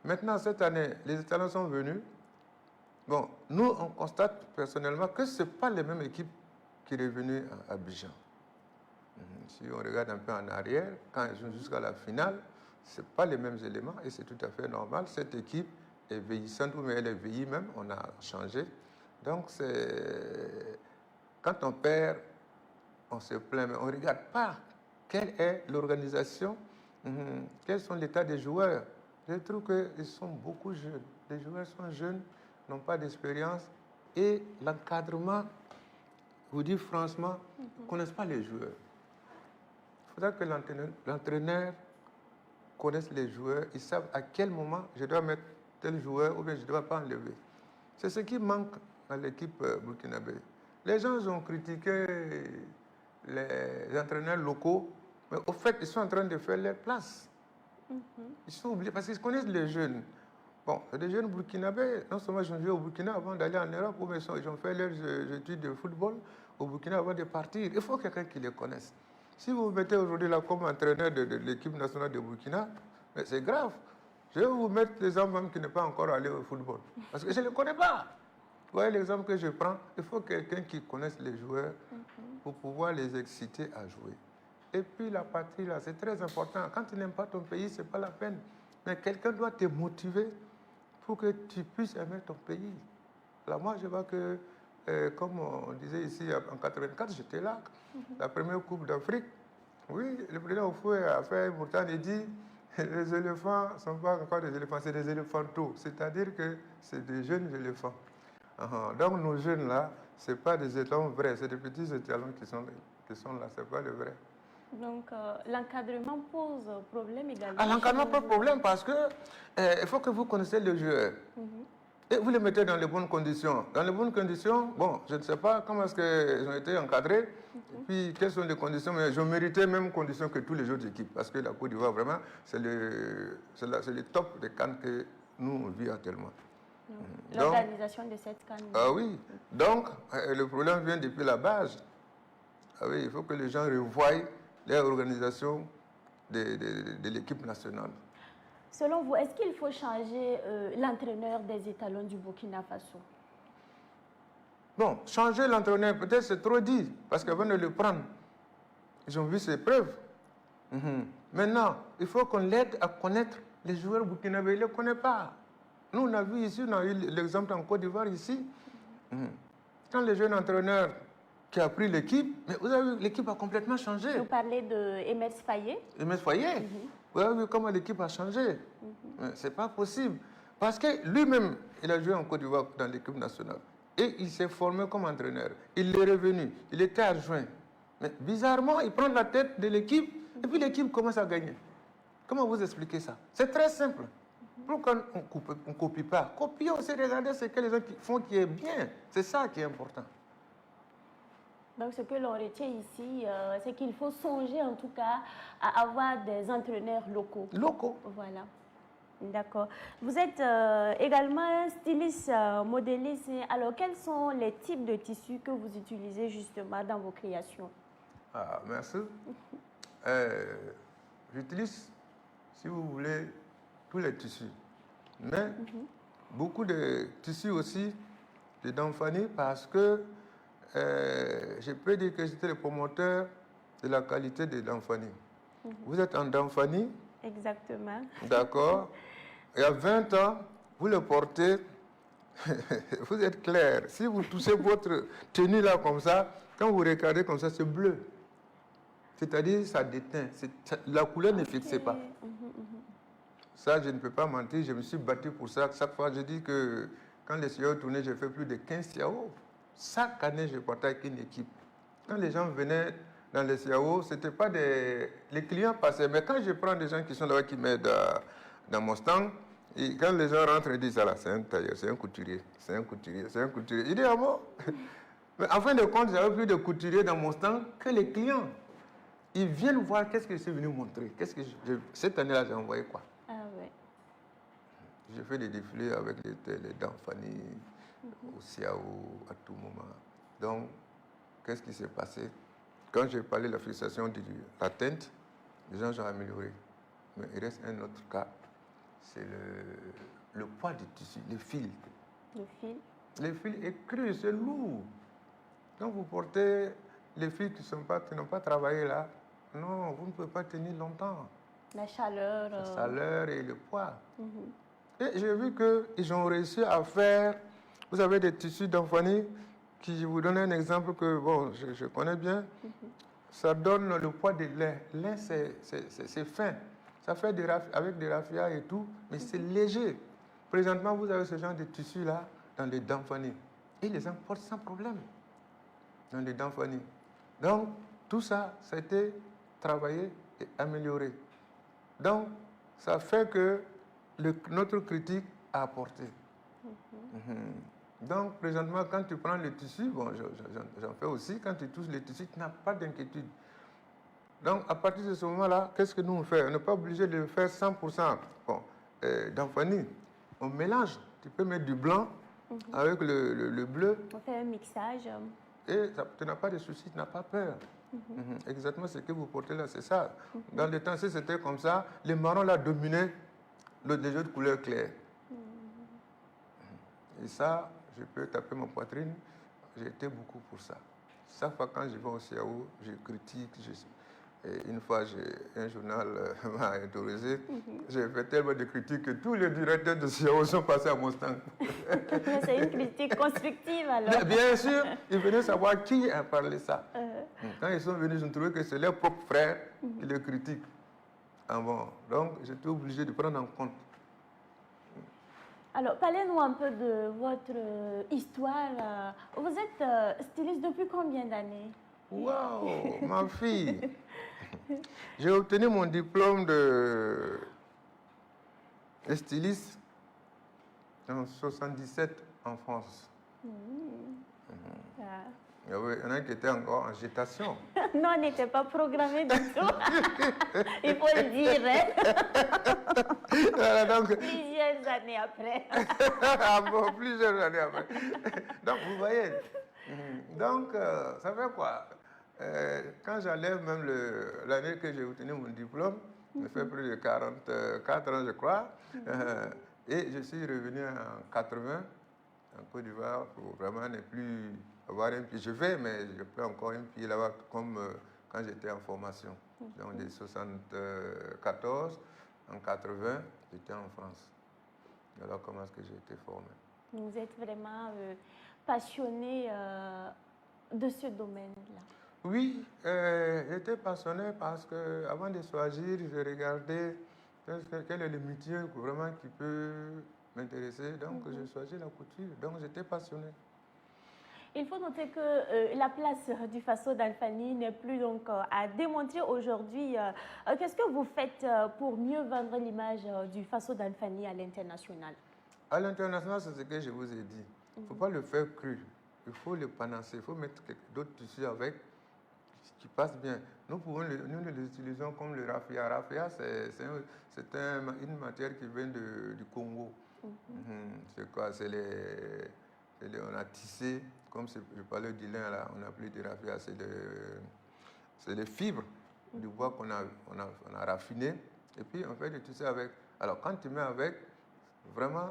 Maintenant, cette année, les Étalons sont venus. Bon, nous, on constate personnellement que ce n'est pas les mêmes équipes qui sont venues à Abidjan. Si on regarde un peu en arrière, quand ils jouent jusqu'à la finale, ce n'est pas les mêmes éléments et c'est tout à fait normal. Cette équipe est vieillissante, ou elle est vieillie même, on a changé. Donc, quand on perd, on se plaint, mais on ne regarde pas quelle est l'organisation, quels sont l'état des joueurs. Je trouve qu'ils sont beaucoup jeunes. Les joueurs sont jeunes, n'ont pas d'expérience et l'encadrement, vous dis franchement, ne connaissent pas les joueurs. Il faudra que l'entraîneur connaisse les joueurs, ils savent à quel moment je dois mettre tel joueur ou bien je ne dois pas enlever. C'est ce qui manque à l'équipe burkinabé. Les gens ont critiqué les entraîneurs locaux, mais au fait, ils sont en train de faire leur place. Ils sont oubliés parce qu'ils connaissent les jeunes. Bon, les jeunes burkinabés, non seulement ils ont joué au Burkina avant d'aller en Europe, ou ils ont fait leurs études de football au Burkina avant de partir. Il faut quelqu'un qui les connaisse. Si vous mettez aujourd'hui là comme entraîneur de l'équipe nationale de Burkina, c'est grave. Je vais vous mettre des hommes qui n'est pas encore allé au football. Parce que je ne les connais pas. Vous voyez l'exemple que je prends, il faut quelqu'un qui connaisse les joueurs pour pouvoir les exciter à jouer. Et puis la patrie, là, c'est très important. Quand tu n'aimes pas ton pays, ce n'est pas la peine. Mais quelqu'un doit te motiver pour que tu puisses aimer ton pays. Alors moi, je vois que, comme on disait ici en 84, j'étais là, la première Coupe d'Afrique. Oui, le président Oufoué a fait Mourtane et dit les éléphants ne sont pas encore des éléphants, c'est des éléphantaux. C'est-à-dire que c'est des jeunes éléphants. Donc nos jeunes là, ce n'est pas des étalons vrais, c'est des petits étalons qui sont là, ce n'est pas le vrai. Donc l'encadrement pose problème également. L'encadrement pose problème parce que il faut que vous connaissiez le joueur. Et vous les mettez dans les bonnes conditions. Dans les bonnes conditions, bon, je ne sais pas comment est-ce qu'ils ont été encadrés, et puis quelles sont les conditions, mais je méritais même conditions que tous les autres équipes, parce que la Côte d'Ivoire, vraiment, c'est le top des CAN que nous, on vit actuellement. L'organisation de cette CAN. Ah oui, donc le problème vient depuis la base. Ah oui, il faut que les gens revoient l'organisation de l'équipe nationale. Selon vous, est-ce qu'il faut changer l'entraîneur des étalons du Burkina Faso? Bon, changer l'entraîneur, peut-être c'est trop dit, parce qu'avant de le prendre, ils ont vu ses preuves. Maintenant, il faut qu'on l'aide à connaître les joueurs burkinabés. Ils ne les connaissent pas. Nous, on a vu ici, on a eu l'exemple en Côte d'Ivoire ici. Quand les jeunes entraîneurs qui a pris l'équipe, mais vous avez vu, l'équipe a complètement changé. Vous parlez de Emes Faye. Emes Faye. Vous avez vu comment l'équipe a changé. Ce n'est pas possible. Parce que lui-même, il a joué en Côte d'Ivoire dans l'équipe nationale. Et il s'est formé comme entraîneur. Il est revenu. Il était adjoint. Mais bizarrement, il prend la tête de l'équipe et puis l'équipe commence à gagner. Comment vous expliquez ça? C'est très simple. Pourquoi on ne copie pas? Copions, c'est regarder ce que les gens font qui est bien. C'est ça qui est important. Donc, ce que l'on retient ici, c'est qu'il faut songer en tout cas à avoir des entraîneurs locaux. Locaux. Voilà. D'accord. Vous êtes également styliste, modéliste. Alors, quels sont les types de tissus que vous utilisez justement dans vos créations? Ah, merci. J'utilise, si vous voulez, tous les tissus. Mais beaucoup de tissus aussi de Damphani parce que je peux dire que j'étais le promoteur de la qualité de Damphani. Vous êtes en Damphani? Exactement. D'accord. Il y a 20 ans, vous le portez, vous êtes clair. Si vous touchez votre tenue là comme ça, quand vous regardez comme ça, c'est bleu. C'est-à-dire, ça déteint. La couleur ne fixe pas. Ça, je ne peux pas mentir, je me suis battu pour ça. Chaque fois, je dis que quand les CIAO tournaient, j'ai fait plus de 15 CIAO. Chaque année, je partais avec une équipe. Quand les gens venaient dans les CIAO, ce n'était pas des... Les clients passaient, mais quand je prends des gens qui sont là, qui m'aident dans mon stand, et quand les gens rentrent, ils disent, ah là, c'est un tailleur, c'est un couturier, c'est un couturier, c'est un couturier. Il dit, ah bon? Mais en fin de compte, j'avais plus de couturiers dans mon stand que les clients. Ils viennent voir qu'est-ce que je suis venu montrer. Cette année-là, j'ai envoyé quoi? Ah ouais. J'ai fait des défilés avec les Damphani, au CIAO, à tout moment. Donc, qu'est-ce qui s'est passé? Quand j'ai parlé de la fixation de la teinte, les gens ont amélioré. Mais il reste un autre cas, c'est le poids du tissu, les fils. Le fil. Les fils est cru, c'est lourd. Donc vous portez les fils qui n'ont pas travaillé là, non, vous ne pouvez pas tenir longtemps. La chaleur. La chaleur et le poids. Mhm. Et j'ai vu qu'ils ont réussi à faire, vous avez des tissus d'Anfani, qui, je vous donne un exemple que bon, je connais bien, ça donne le poids de lin. Lin, c'est fin. Ça fait avec des raffias et tout, mais c'est léger. Présentement, vous avez ce genre de tissu-là dans les Danfani. Ils les importent sans problème dans les Danfani. Donc, tout ça, ça a été travaillé et amélioré. Donc, ça fait que notre critique a apporté. Donc, présentement, quand tu prends le tissu, bon, j'en fais aussi, quand tu touches le tissu, tu n'as pas d'inquiétude. Donc, à partir de ce moment-là, qu'est-ce que nous on fait? On n'est pas obligé de le faire 100%. Bon, d'Anfani, on mélange. Tu peux mettre du blanc avec le bleu. On fait un mixage. Et tu n'as pas de soucis, tu n'as pas peur. Exactement ce que vous portez là, c'est ça. Dans le temps, si c'était comme ça, les marrons là dominaient les autres couleurs claires. Et ça, je peux taper ma poitrine, j'ai été beaucoup pour ça. Chaque fois quand je vais au CAO, je critique. Et une fois, un journal m'a autorisé, j'ai fait tellement de critiques que tous les directeurs de CAO sont passés à mon stand. C'est une critique constructive alors. Mais bien sûr, ils venaient savoir qui a parlé ça. Quand ils sont venus, ils ont trouvé que c'est leur propre frère qui le critique. Ah bon, donc j'étais obligé de prendre en compte. Alors, parlez-nous un peu de votre histoire. Vous êtes styliste depuis combien d'années? Waouh, ma fille! J'ai obtenu mon diplôme de styliste en 1977 en France. Il y en a qui étaient encore en gestation. Non, on n'était pas programmé du tout. Il faut le dire. Hein? Voilà, donc... Plusieurs années après. Ah bon, plusieurs années après. Donc, vous voyez. Donc, ça fait quoi? Quand j'enlève même l'année que j'ai obtenu mon diplôme, ça fait plus de 44 ans, je crois. Et je suis revenu en 80 en Côte d'Ivoire pour vraiment ne plus avoir un pied. Je vais, mais je peux encore un pied là-bas comme quand j'étais en formation. Donc, de 74 en 80, j'étais en France. Alors, comment est-ce que j'ai été formé? Vous êtes vraiment passionné de ce domaine-là? Oui, j'étais passionné parce qu'avant de choisir, je regardais quel est le métier vraiment qui peut m'intéresser. Donc, j'ai choisi la couture. Donc, j'étais passionné. Il faut noter que la place du Faso d'Alfani n'est plus donc à démontrer aujourd'hui. Qu'est-ce que vous faites pour mieux vendre l'image du Faso d'Alfani à l'international? À l'international, c'est ce que je vous ai dit. Il ne faut pas le faire cru. Il faut le panasser. Il faut mettre d'autres tissus avec qui passent bien. Nous les utilisons comme le raffia. Raffia, c'est une matière qui vient du Congo. C'est quoi? On a tissé, comme je parlais du lin là, on appelait du raffia, c'est les fibres du bois qu'on a raffiné, et puis on fait des tissus avec. Alors quand tu mets avec, vraiment,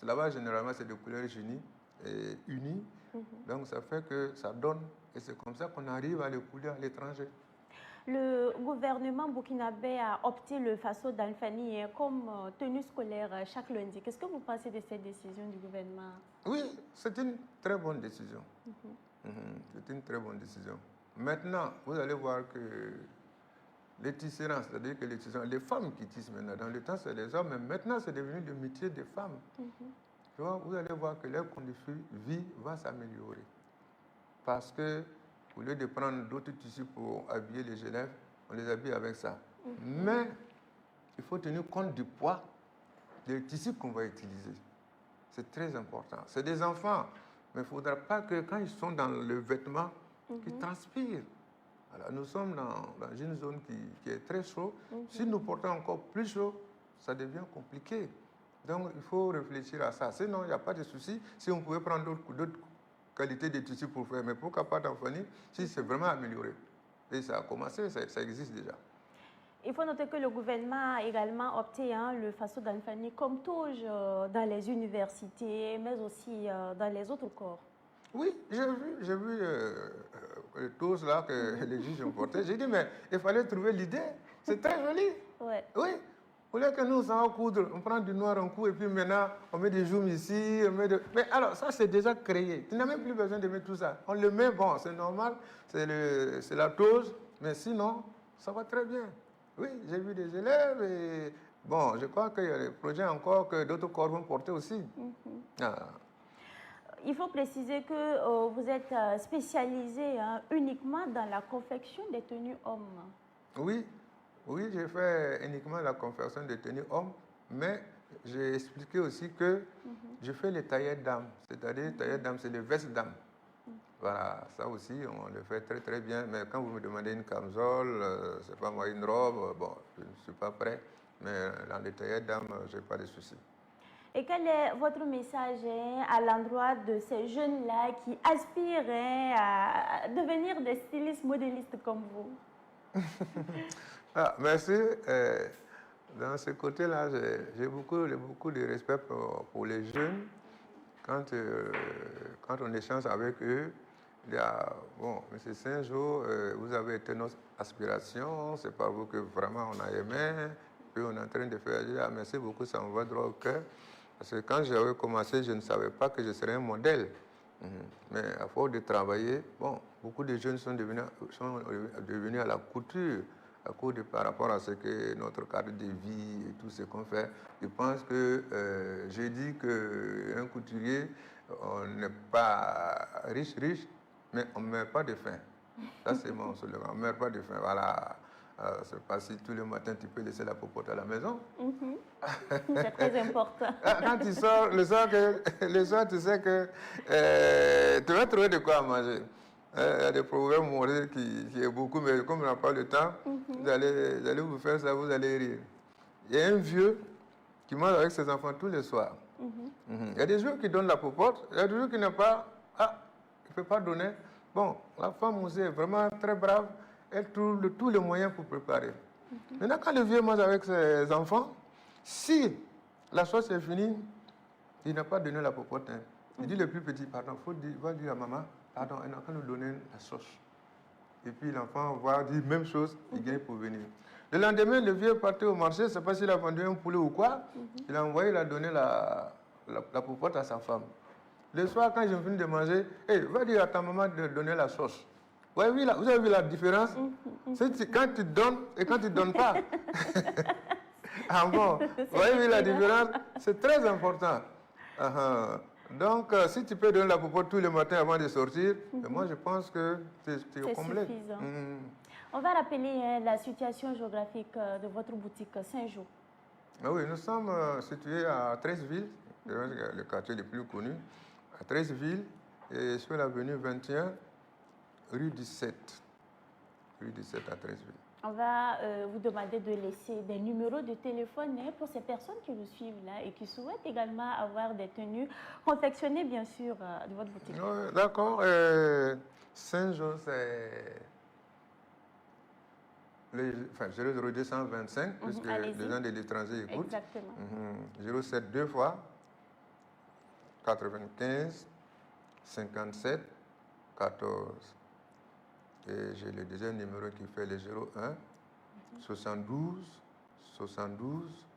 là-bas généralement c'est de couleurs unies, donc ça fait que ça donne, et c'est comme ça qu'on arrive à les couler à l'étranger. Le gouvernement burkinabé a opté le Faso d'Alfani comme tenue scolaire chaque lundi. Qu'est-ce que vous pensez de cette décision du gouvernement? Oui, c'est une très bonne décision. C'est une très bonne décision. Maintenant, vous allez voir que les tisserands, c'est-à-dire que les femmes qui tissent maintenant, dans le temps c'est les hommes, mais maintenant c'est devenu le métier des femmes. Tu vois, vous allez voir que leur condition de vie va s'améliorer. Parce que au lieu de prendre d'autres tissus pour habiller les élèves, on les habille avec ça. Mais il faut tenir compte du poids des tissus qu'on va utiliser. C'est très important. C'est des enfants, mais il ne faudra pas que quand ils sont dans le vêtement, qu'ils transpirent. Alors, nous sommes dans une zone qui est très chaude. Si nous portons encore plus chaud, ça devient compliqué. Donc, il faut réfléchir à ça. Sinon, il n'y a pas de souci. Si on pouvait prendre d'autres qualité de tissu pour faire, mais pourquoi pas d'Anfani si c'est vraiment amélioré? Et ça a commencé, ça existe déjà. Il faut noter que le gouvernement a également opté le Faso d'Anfani comme touche dans les universités, mais aussi dans les autres corps. Oui, j'ai vu les tous là que les juges ont porté. J'ai dit, mais il fallait trouver l'idée. C'est très joli. Ouais. Oui. Au lieu que nous, on va coudre, on prend du noir en coup et puis maintenant, on met des joumes ici. Mais alors, ça, c'est déjà créé. Tu n'as même plus besoin de mettre tout ça. On le met, bon, c'est normal, c'est la dose, mais sinon, ça va très bien. Oui, j'ai vu des élèves et bon, je crois qu'il y a des projets encore que d'autres corps vont porter aussi. Il faut préciser que vous êtes spécialisé uniquement dans la confection des tenues hommes. Oui, j'ai fait uniquement la confection des tenues hommes, mais j'ai expliqué aussi que je fais les taillettes dames. C'est-à-dire, taillettes dames, c'est des vestes dames. Voilà, ça aussi, on le fait très très bien. Mais quand vous me demandez une camisole, c'est pas moi, une robe, bon, je ne suis pas prêt. Mais dans les taillettes dames, je n'ai pas de soucis. Et quel est votre message à l'endroit de ces jeunes-là qui aspirent à devenir des stylistes modélistes comme vous? Merci. Dans ce côté-là, j'ai beaucoup de respect pour les jeunes. Quand on échange avec eux, il y a, bon, M. Saint-Jean, vous avez été notre aspiration, c'est par vous que vraiment on a aimé, puis on est en train de faire, merci beaucoup, ça me va droit au cœur. Parce que quand j'avais commencé, je ne savais pas que je serais un modèle. Mais à force de travailler, bon, beaucoup de jeunes sont devenus à la couture, par rapport à ce que notre cadre de vie et tout ce qu'on fait. Je pense que j'ai dit qu'un couturier, on n'est pas riche, mais on ne meurt pas de faim. Ça, c'est mon slogan. On ne meurt pas de faim. Voilà. C'est pas si tous les matins tu peux laisser la popote à la maison. C'est très important. Quand tu sors, le soir, tu sais que tu vas trouver de quoi manger. Il y a des problèmes moraux qui est beaucoup, mais comme on n'a pas le temps, vous allez vous faire ça, vous allez rire. Il y a un vieux qui mange avec ses enfants tous les soirs. Il y a des jours qui donnent la popote, il y a des jours qui n'ont pas. Il ne peut pas donner. Bon, la femme aussi est vraiment très brave. Elle trouve tous les moyens pour préparer. Maintenant, quand le vieux mange avec ses enfants, si la sauce est finie, il n'a pas donné la popote. Il dit le plus petit, pardon, va dire à maman, pardon, elle n'a qu'à nous donner la sauce. Et puis l'enfant va dire même chose, il gagne pour venir. Le lendemain, le vieux partait au marché, je ne sais pas s'il a vendu un poulet ou quoi, il a envoyé, il a donné la popote à sa femme. Le soir, quand j'ai fini de manger, va dire à ta maman de donner la sauce. Ouais, oui, vous avez vu la différence? C'est quand tu donnes et quand tu ne donnes pas. Bon, vous avez vu la différence? C'est très important. Donc, si tu peux donner la popote tous les matins avant de sortir, moi, je pense que tu es comblé. On va rappeler la situation géographique de votre boutique Saint-Jean. Oui, nous sommes situés à Treichville, le quartier le plus connu, à Treichville, et sur l'avenue 21, rue 17. Rue 17 à Treichville. On va vous demander de laisser des numéros de téléphone pour ces personnes qui vous suivent là et qui souhaitent également avoir des tenues confectionnées, bien sûr, de votre boutique. D'accord. Saint-Jean, c'est le 0225, puisque les gens de l'étranger écoutent. Exactement. 07 2 fois 95 57 14. Et j'ai le deuxième numéro qui fait le 01 72 72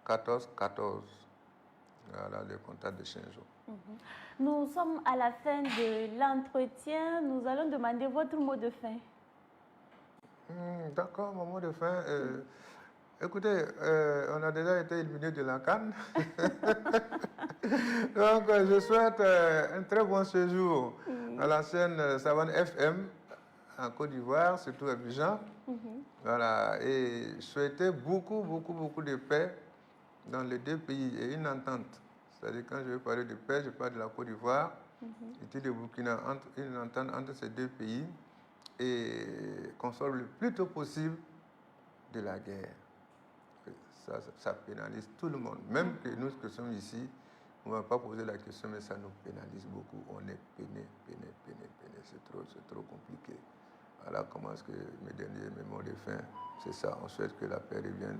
14 14. Voilà le contact de Saint-Jean. Nous sommes à la fin de l'entretien. Nous allons demander votre mot de fin. D'accord, mon mot de fin. Écoutez, on a déjà été éliminé de la CAN. Donc, je souhaite un très bon séjour à la chaîne Savane FM en Côte d'Ivoire, surtout à Abidjan. Voilà, et souhaiter beaucoup de paix dans les deux pays et une entente. C'est-à-dire, quand je veux parler de paix, je parle de la Côte d'Ivoire et de Burkina, une entente entre ces deux pays et qu'on sorte le plus tôt possible de la guerre. Ça pénalise tout le monde. Même que nous qui sommes ici, on ne va pas poser la question, mais ça nous pénalise beaucoup. On est peiné. C'est trop compliqué. Voilà comment est-ce que mes derniers mots de fin, c'est ça. On souhaite que la paix revienne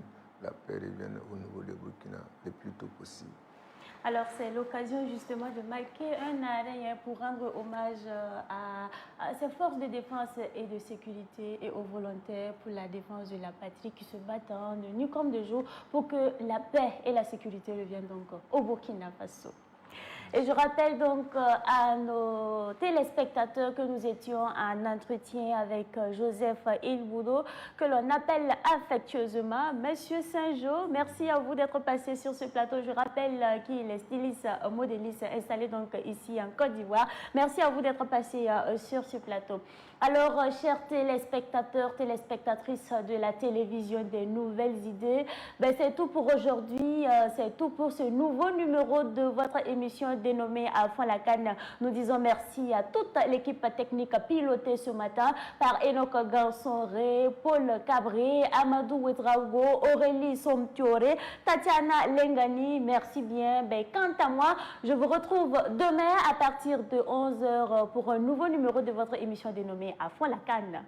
au niveau de Burkina le plus tôt possible. Alors, c'est l'occasion justement de marquer un arrêt pour rendre hommage à ces forces de défense et de sécurité et aux volontaires pour la défense de la patrie qui se battent de nuit comme de jour pour que la paix et la sécurité reviennent donc au Burkina Faso. Et je rappelle donc à nos téléspectateurs que nous étions en entretien avec Joseph Ilboudo, que l'on appelle affectueusement Monsieur Saint-Jo. Merci à vous d'être passé sur ce plateau. Je rappelle qu'il est styliste, modéliste, installé donc ici en Côte d'Ivoire. Merci à vous d'être passé sur ce plateau. Alors, chers téléspectateurs, téléspectatrices de la télévision des nouvelles idées, ben, c'est tout pour aujourd'hui. C'est tout pour ce nouveau numéro de votre émission dénommée À fond la canne. Nous disons merci à toute l'équipe technique pilotée ce matin par Enoch Gansonré, Paul Cabré, Amadou Ouedraogo, Aurélie Somtioré, Tatiana Lengani. Merci bien. Ben, quant à moi, je vous retrouve demain à partir de 11h pour un nouveau numéro de votre émission dénommée À fond la canne.